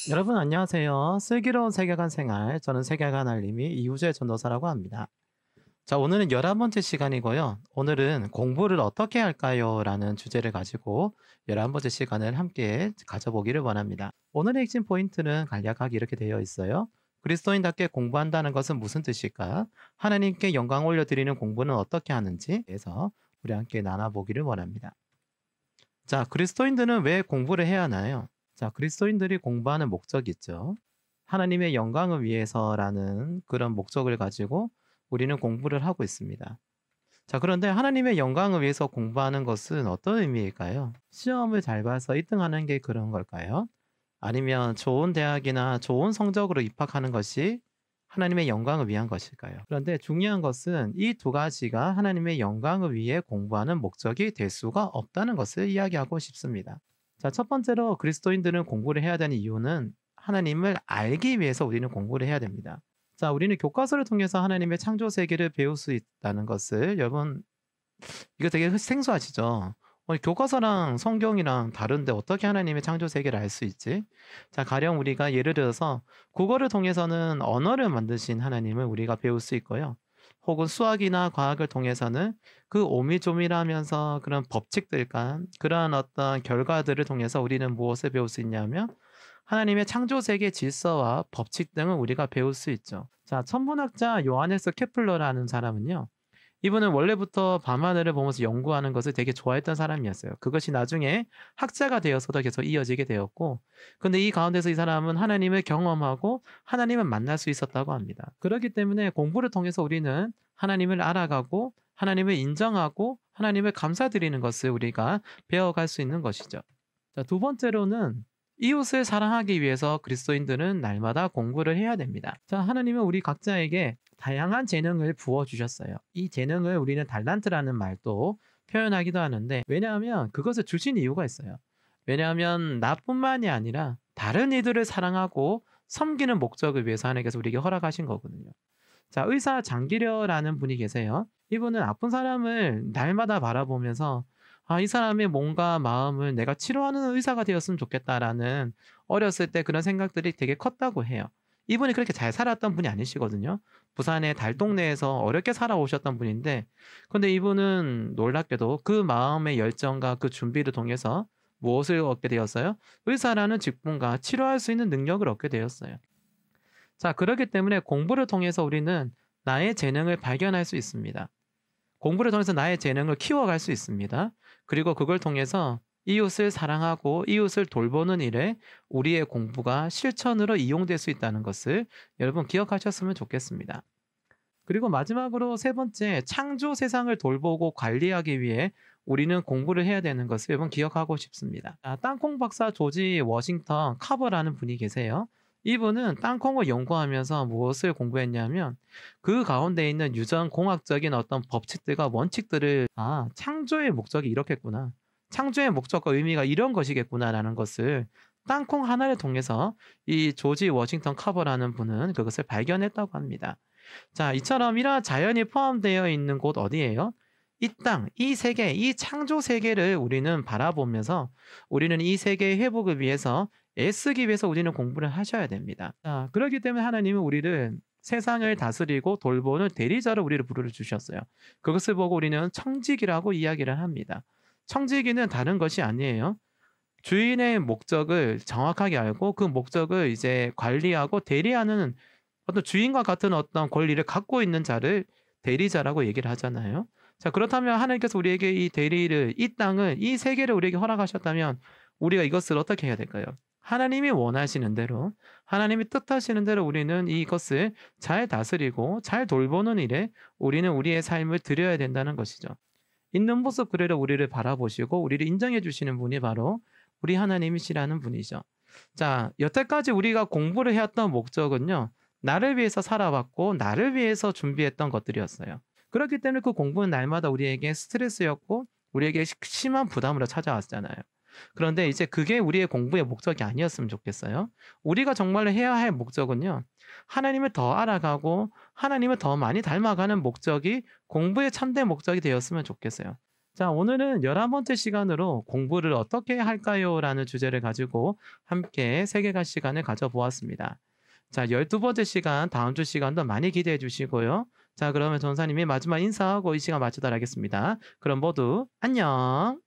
여러분 안녕하세요. 슬기로운 세계관 생활, 저는 세계관 알림이 이우재 전도사라고 합니다. 자, 오늘은 11번째 시간이고요. 오늘은 공부를 어떻게 할까요? 라는 주제를 가지고 11번째 시간을 함께 가져보기를 원합니다. 오늘의 핵심 포인트는 간략하게 이렇게 되어 있어요. 그리스도인답게 공부한다는 것은 무슨 뜻일까? 하나님께 영광 올려드리는 공부는 어떻게 하는지 해서 우리 함께 나눠보기를 원합니다. 자, 그리스도인들은 왜 공부를 해야 하나요? 자, 그리스도인들이 공부하는 목적이 있죠. 하나님의 영광을 위해서라는 그런 목적을 가지고 우리는 공부를 하고 있습니다. 자, 그런데 하나님의 영광을 위해서 공부하는 것은 어떤 의미일까요? 시험을 잘 봐서 1등하는 게 그런 걸까요? 아니면 좋은 대학이나 좋은 성적으로 입학하는 것이 하나님의 영광을 위한 것일까요? 그런데 중요한 것은 이 두 가지가 하나님의 영광을 위해 공부하는 목적이 될 수가 없다는 것을 이야기하고 싶습니다. 자, 첫 번째로 그리스도인들은 공부를 해야 되는 이유는 하나님을 알기 위해서 우리는 공부를 해야 됩니다. 자, 우리는 교과서를 통해서 하나님의 창조 세계를 배울 수 있다는 것을 여러분 이거 되게 생소하시죠? 교과서랑 성경이랑 다른데 어떻게 하나님의 창조 세계를 알 수 있지? 자, 가령 우리가 예를 들어서 국어를 통해서는 언어를 만드신 하나님을 우리가 배울 수 있고요. 혹은 수학이나 과학을 통해서는 그 오미조미라면서 그런 법칙들과 그러한 어떤 결과들을 통해서 우리는 무엇을 배울 수 있냐면 하나님의 창조 세계 질서와 법칙 등을 우리가 배울 수 있죠. 자, 천문학자 요하네스 케플러라는 사람은요. 이분은 원래부터 밤하늘을 보면서 연구하는 것을 되게 좋아했던 사람이었어요. 그것이 나중에 학자가 되어서도 계속 이어지게 되었고, 근데 이 가운데서 이 사람은 하나님을 경험하고 하나님을 만날 수 있었다고 합니다. 그렇기 때문에 공부를 통해서 우리는 하나님을 알아가고 하나님을 인정하고 하나님을 감사드리는 것을 우리가 배워갈 수 있는 것이죠. 자, 두 번째로는 이웃을 사랑하기 위해서 그리스도인들은 날마다 공부를 해야 됩니다. 자, 하나님은 우리 각자에게 다양한 재능을 부어주셨어요. 이 재능을 우리는 달란트라는 말도 표현하기도 하는데, 왜냐하면 그것을 주신 이유가 있어요. 왜냐하면 나뿐만이 아니라 다른 이들을 사랑하고 섬기는 목적을 위해서 하나님께서 우리에게 허락하신 거거든요. 자, 의사 장기려라는 분이 계세요. 이분은 아픈 사람을 날마다 바라보면서 이 사람의 몸과 마음을 내가 치료하는 의사가 되었으면 좋겠다라는 어렸을 때 그런 생각들이 되게 컸다고 해요. 이분이 그렇게 잘 살았던 분이 아니시거든요. 부산의 달동네에서 어렵게 살아오셨던 분인데, 근데 이분은 놀랍게도 그 마음의 열정과 그 준비를 통해서 무엇을 얻게 되었어요? 의사라는 직분과 치료할 수 있는 능력을 얻게 되었어요. 자, 그렇기 때문에 공부를 통해서 우리는 나의 재능을 발견할 수 있습니다. 공부를 통해서 나의 재능을 키워갈 수 있습니다. 그리고 그걸 통해서 이웃을 사랑하고 이웃을 돌보는 일에 우리의 공부가 실천으로 이용될 수 있다는 것을 여러분 기억하셨으면 좋겠습니다. 그리고 마지막으로 세 번째, 창조 세상을 돌보고 관리하기 위해 우리는 공부를 해야 되는 것을 여러분 기억하고 싶습니다. 땅콩 박사 조지 워싱턴 카버라는 분이 계세요. 이분은 땅콩을 연구하면서 무엇을 공부했냐면 그 가운데 있는 유전공학적인 어떤 법칙들과 원칙들을 창조의 목적이 이렇겠구나. 창조의 목적과 의미가 이런 것이겠구나라는 것을 땅콩 하나를 통해서 이 조지 워싱턴 카버라는 분은 그것을 발견했다고 합니다. 자, 이처럼 이러한 자연이 포함되어 있는 곳 어디예요? 이 땅, 이 세계, 이 창조 세계를 우리는 바라보면서 우리는 이 세계의 회복을 위해서 애쓰기 위해서 우리는 공부를 하셔야 됩니다. 자, 그렇기 때문에 하나님은 우리를 세상을 다스리고 돌보는 대리자로 우리를 부르주셨어요. 그것을 보고 우리는 청지기라고 이야기를 합니다. 청지기는 다른 것이 아니에요. 주인의 목적을 정확하게 알고 그 목적을 이제 관리하고 대리하는 어떤 주인과 같은 어떤 권리를 갖고 있는 자를 대리자라고 얘기를 하잖아요. 자, 그렇다면 하나님께서 우리에게 이 대리를, 이 땅을, 이 세계를 우리에게 허락하셨다면 우리가 이것을 어떻게 해야 될까요? 하나님이 원하시는 대로, 하나님이 뜻하시는 대로 우리는 이것을 잘 다스리고 잘 돌보는 일에 우리는 우리의 삶을 드려야 된다는 것이죠. 있는 모습 그대로 우리를 바라보시고 우리를 인정해 주시는 분이 바로 우리 하나님이시라는 분이죠. 자, 여태까지 우리가 공부를 해왔던 목적은요, 나를 위해서 살아왔고 나를 위해서 준비했던 것들이었어요. 그렇기 때문에 그 공부는 날마다 우리에게 스트레스였고 우리에게 심한 부담으로 찾아왔잖아요. 그런데 이제 그게 우리의 공부의 목적이 아니었으면 좋겠어요. 우리가 정말로 해야 할 목적은요, 하나님을 더 알아가고 하나님을 더 많이 닮아가는 목적이 공부의 참된 목적이 되었으면 좋겠어요. 자, 오늘은 11번째 시간으로 공부를 어떻게 할까요? 라는 주제를 가지고 함께 세계관 시간을 가져보았습니다. 자, 12번째 시간, 다음 주 시간도 많이 기대해 주시고요. 자, 그러면 전사님이 마지막 인사하고 이 시간 마치도록 하겠습니다. 그럼 모두 안녕!